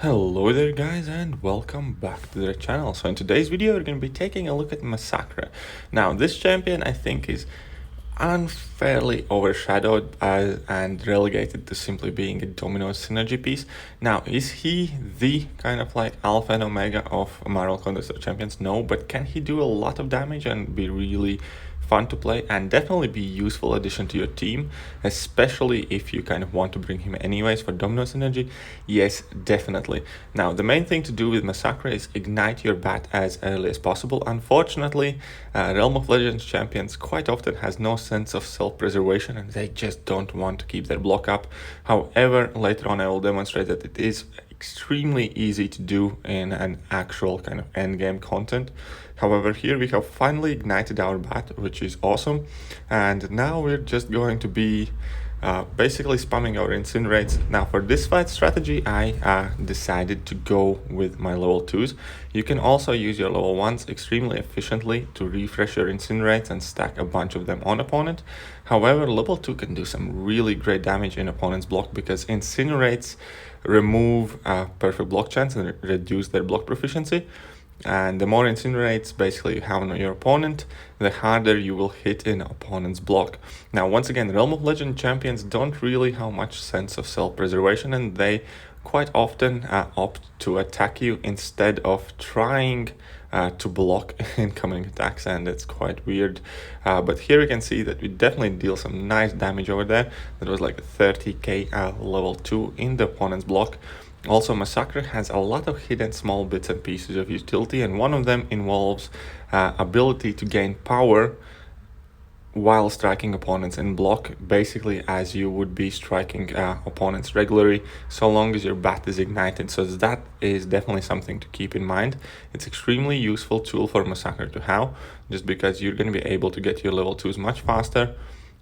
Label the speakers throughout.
Speaker 1: Hello there guys and welcome back to the channel. So in today's video we're going to be taking a look at Masacre. Now this champion I think is unfairly overshadowed and relegated to simply being a domino synergy piece. Now is he the kind of like alpha and omega of Marvel Contest Champions? No, but can he do a lot of damage and be really fun to play and definitely be useful addition to your team, especially if you kind of want to bring him anyways for domino synergy? Yes, definitely. Now the main thing to do with Masacre is ignite your bat as early as possible. Unfortunately, Realm of Legends champions quite often has no sense of self-preservation and they just don't want to keep their block up. However, later on I will demonstrate that it is extremely easy to do in an actual kind of end game content. However, here we have finally ignited our bat, which is awesome, and now we're just going to be basically spamming our incinerates. Now for this fight strategy I decided to go with my level 2s. You can also use your level 1s extremely efficiently to refresh your incinerates and stack a bunch of them on opponent. However, level 2 can do some really great damage in opponent's block because incinerates remove perfect block chance and reduce their block proficiency. And the more incinerates basically you have on your opponent, the harder you will hit in opponent's block. Now once again, Realm of Legend champions don't really have much sense of self-preservation and they quite often opt to attack you instead of trying to block incoming attacks, and it's quite weird. But here you can see that we definitely deal some nice damage over there. That was like 30k level 2 in the opponent's block. Also, Masacre has a lot of hidden small bits and pieces of utility, and one of them involves ability to gain power while striking opponents in block, basically as you would be striking opponents regularly, so long as your bat is ignited. So that is definitely something to keep in mind. It's extremely useful tool for Masacre to have, just because you're going to be able to get your level 2s much faster.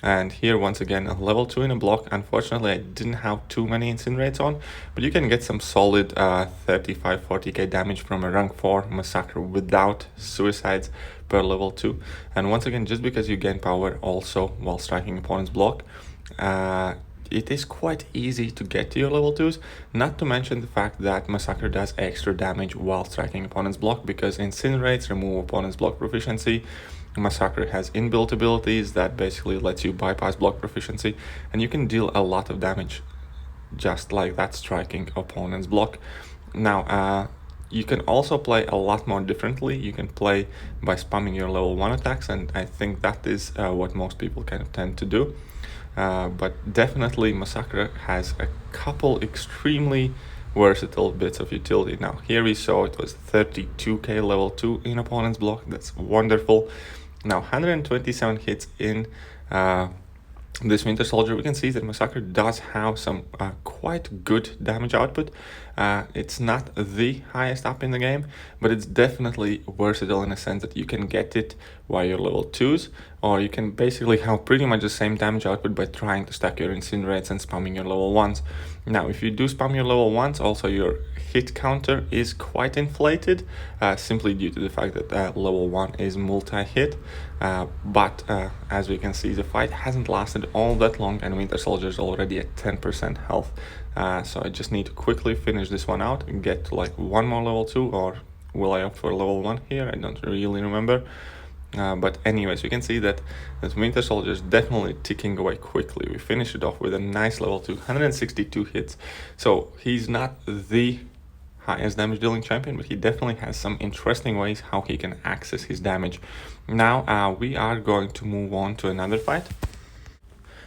Speaker 1: And here once again a level 2 in a block. Unfortunately I didn't have too many incinerates on, but you can get some solid 35-40k damage from a rank 4 Massacre without suicides per level 2. And once again, just because you gain power also while striking opponent's block, it is quite easy to get to your level 2s, not to mention the fact that Massacre does extra damage while striking opponent's block because incinerates remove opponent's block proficiency. Massacre has inbuilt abilities that basically lets you bypass block proficiency, and you can deal a lot of damage just like that striking opponent's block. Now you can also play a lot more differently. You can play by spamming your level 1 attacks, and I think that is what most people kind of tend to do. But definitely Massacre has a couple extremely versatile bits of utility. Now here we saw it was 32k level 2 in opponent's block. That's wonderful. Now 127 hits in this Winter Soldier. We can see that Massacre does have some quite good damage output. It's not the highest up in the game, but it's definitely versatile in a sense that you can get it while you're level 2s, or you can basically have pretty much the same damage output by trying to stack your incinerates and spamming your level 1s. Now if you do spam your level 1s, also your hit counter is quite inflated, simply due to the fact that level 1 is multi-hit. But as we can see, the fight hasn't lasted all that long and Winter Soldier is already at 10% health. So I just need to quickly finish this one out and get to like one more level 2, or will I opt for level 1 here? I don't really remember. But anyways, we can see that Winter Soldier is definitely ticking away quickly. We finished it off with a nice level 2, 162 hits. So he's not the highest damage dealing champion, but he definitely has some interesting ways how he can access his damage. Now we are going to move on to another fight.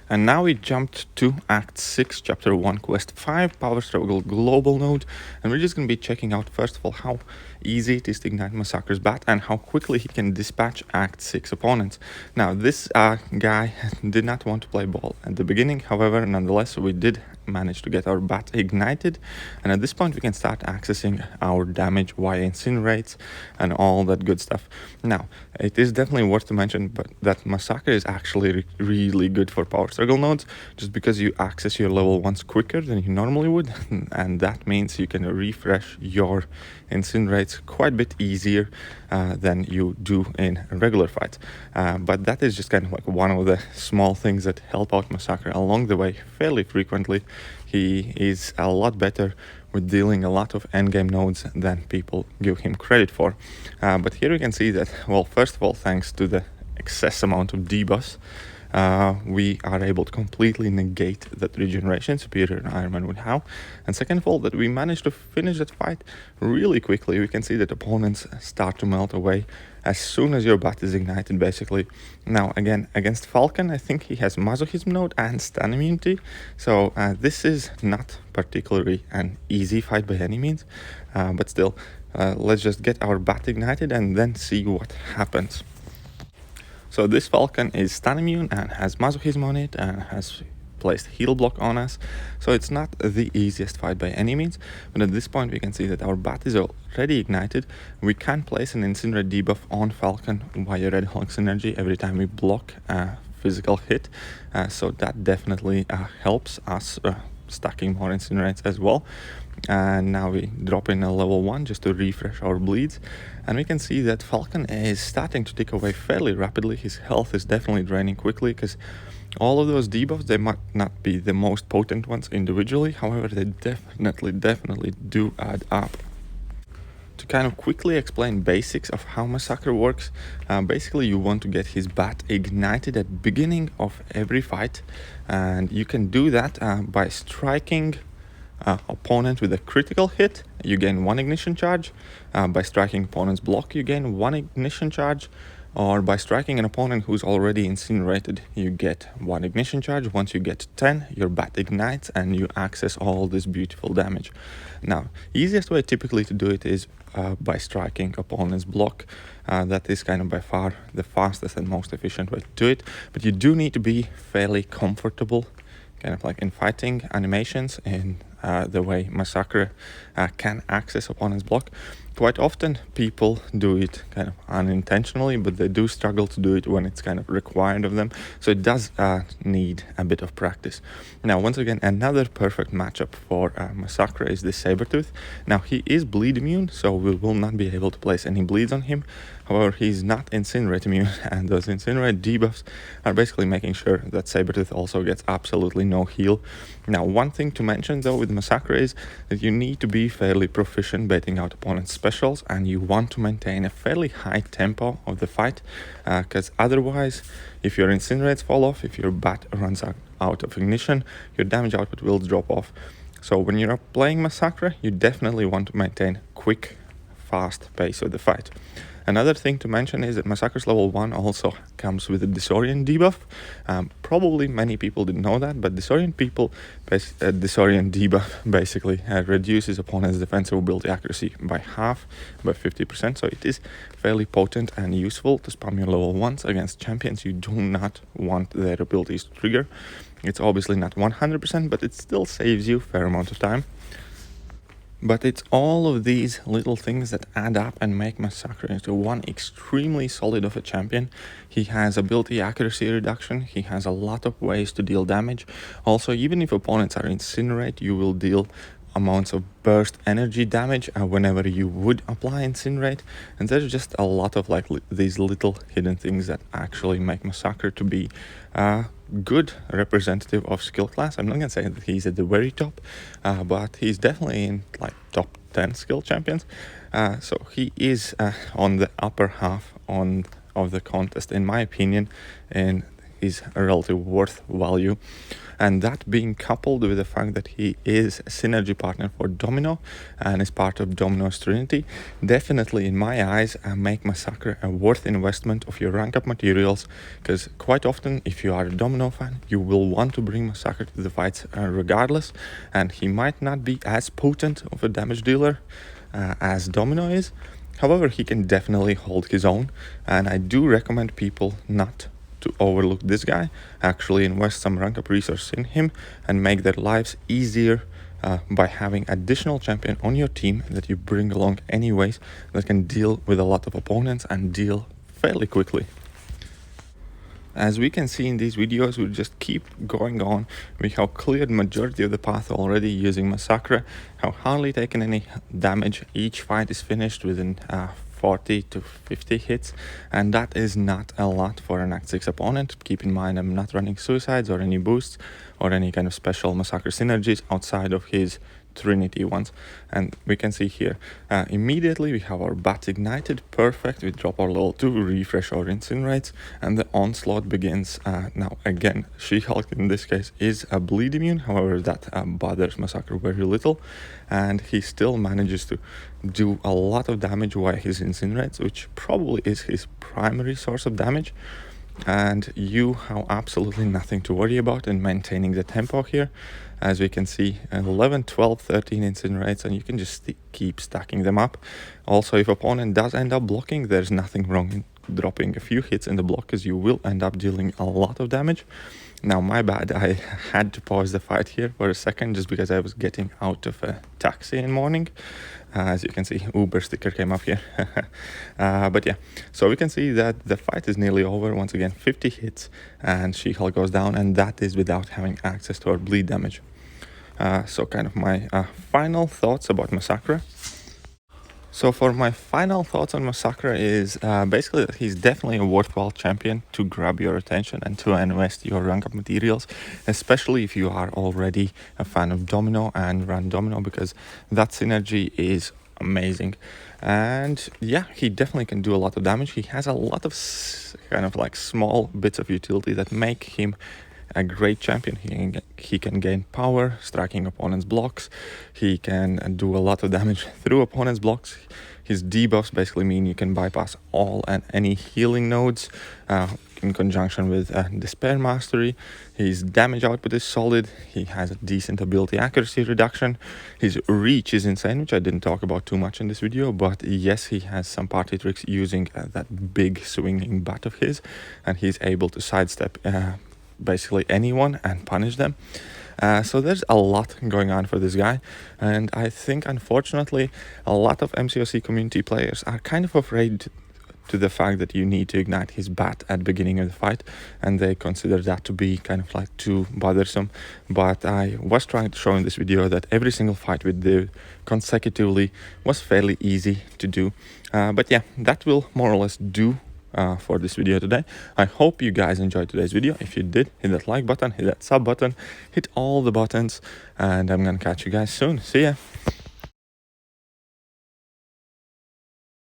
Speaker 1: And now we jumped to Act 6, Chapter 1, Quest 5, Power Struggle Global Node. And we're just going to be checking out, first of all, how easy it is to ignite Massacre's bat and how quickly he can dispatch Act 6 opponents. Now, this guy did not want to play ball at the beginning. However, nonetheless, we did manage to get our bat ignited. And at this point, we can start accessing our damage via incinerates and all that good stuff. Now, it is definitely worth to mention that Massacre is actually really good for Power Struggle nodes, just because you access your level 1s quicker than you normally would, and that means you can refresh your incinerates quite a bit easier than you do in regular fights. But that is just kind of like one of the small things that help out Massacre along the way fairly frequently. He is a lot better with dealing a lot of endgame nodes than people give him credit for. But here we can see that, well, first of all, thanks to the excess amount of debuffs, we are able to completely negate that regeneration superior to Iron Man would have. And second of all, that we managed to finish that fight really quickly. We can see that opponents start to melt away as soon as your bat is ignited, basically. Now, again, against Falcon, I think he has Masochism node and stun immunity, so this is not particularly an easy fight by any means, but still, let's just get our bat ignited and then see what happens. So this Falcon is stun immune and has Masochism on it and has placed heal block on us, so it's not the easiest fight by any means, but at this point we can see that our bat is already ignited. We can place an Incinerate debuff on Falcon via Red Hulk synergy every time we block a physical hit, so that definitely helps us stacking more Incinerates as well. And now we drop in a level 1 just to refresh our bleeds, and we can see that Falcon is starting to tick away fairly rapidly. His health is definitely draining quickly, because all of those debuffs, they might not be the most potent ones individually, however they definitely do add up. To kind of quickly explain basics of how Masacre works, basically you want to get his bat ignited at the beginning of every fight, and you can do that by striking opponent with a critical hit. You gain 1 ignition charge. By striking opponent's block, you gain 1 ignition charge, or by striking an opponent who's already incinerated, you get 1 ignition charge. Once you get 10, your bat ignites and you access all this beautiful damage. Now, easiest way typically to do it is by striking opponent's block. That is kind of by far the fastest and most efficient way to do it, but you do need to be fairly comfortable kind of like in fighting animations in the way Masacre can access opponent's block. Quite often people do it kind of unintentionally, but they do struggle to do it when it's kind of required of them, so it does need a bit of practice. Now, once again, another perfect matchup for Masacre is this Sabertooth. Now, he is bleed immune, so we will not be able to place any bleeds on him. However, he's not Incinerate immune, and those Incinerate debuffs are basically making sure that Sabertooth also gets absolutely no heal. Now, one thing to mention though with Masacre is that you need to be fairly proficient baiting out opponent's specials, and you want to maintain a fairly high tempo of the fight, because otherwise, if your Incinerates fall off, if your bat runs out of ignition, your damage output will drop off. So when you're playing Masacre, you definitely want to maintain quick, fast pace of the fight. Another thing to mention is that Masacre's level 1 also comes with a Disorient debuff. Probably many people didn't know that, but Disorient debuff basically reduces opponent's defensive ability accuracy by half, by 50%, so it is fairly potent and useful to spam your level 1s against champions you do not want their abilities to trigger. It's obviously not 100%, but it still saves you a fair amount of time. But it's all of these little things that add up and make Masacre into one extremely solid of a champion. He has ability accuracy reduction, he has a lot of ways to deal damage. Also, even if opponents are Incinerate, you will deal amounts of burst energy damage whenever you would apply Incinerate. And there's just a lot of like these little hidden things that actually make Masacre to be good representative of skill class. I'm not gonna say that he's at the very top, but he's definitely in like top 10 skill champions. So he is on the upper half of the contest, in my opinion, and his relative worth value. And that being coupled with the fact that he is a synergy partner for Domino and is part of Domino's Trinity, definitely in my eyes make Masacre a worth investment of your rank up materials, because quite often if you are a Domino fan, you will want to bring Masacre to the fights regardless, and he might not be as potent of a damage dealer as Domino is. However, he can definitely hold his own, and I do recommend people not to overlook this guy, actually invest some rank up resources in him and make their lives easier by having additional champion on your team that you bring along anyways, that can deal with a lot of opponents and deal fairly quickly. As we can see in these videos, we just keep going on. We have cleared majority of the path already using Masacre, have hardly taken any damage. Each fight is finished within 40 to 50 hits, and that is not a lot for an Act 6 opponent. Keep in mind, I'm not running suicides or any boosts or any kind of special Masacre synergies outside of his Trinity ones. And we can see here, immediately we have our bats ignited, perfect. We drop our level 2, refresh our incinerates, and the onslaught begins. Now again, She-Hulk in this case is a bleed immune, however that bothers Masacre very little, and he still manages to do a lot of damage via his incinerates, which probably is his primary source of damage. And you have absolutely nothing to worry about in maintaining the tempo here. As we can see, 11, 12, 13 incinerates, and you can just keep stacking them up. Also, if opponent does end up blocking, there's nothing wrong in dropping a few hits in the block, because you will end up dealing a lot of damage. Now, my bad, I had to pause the fight here for a second just because I was getting out of a taxi in morning. As you can see, Uber sticker came up here. But yeah, so we can see that the fight is nearly over. Once again, 50 hits and She-Hulk goes down, and that is without having access to our bleed damage. So kind of my final thoughts about Masacre. So for my final thoughts on Masacre is basically that he's definitely a worthwhile champion to grab your attention and to invest your rank up materials, especially if you are already a fan of Domino and run Domino, because that synergy is amazing. And yeah, he definitely can do a lot of damage. He has a lot of kind of like small bits of utility that make him a great champion. He can gain power, striking opponents' blocks. He can do a lot of damage through opponents' blocks. His debuffs basically mean you can bypass all and any healing nodes in conjunction with Despair Mastery. His damage output is solid. He has a decent ability accuracy reduction. His reach is insane, which I didn't talk about too much in this video, but yes, he has some party tricks using that big swinging bat of his, and he's able to sidestep basically anyone and punish them. So there's a lot going on for this guy, and I think unfortunately a lot of MCOC community players are kind of afraid to the fact that you need to ignite his bat at the beginning of the fight, and they consider that to be kind of like too bothersome. But I was trying to show in this video that every single fight we did consecutively was fairly easy to do. But yeah, that will more or less do for this video today. I hope you guys enjoyed today's video. If you did, hit that like button, hit that sub button, hit all the buttons, and I'm gonna catch you guys soon. See ya.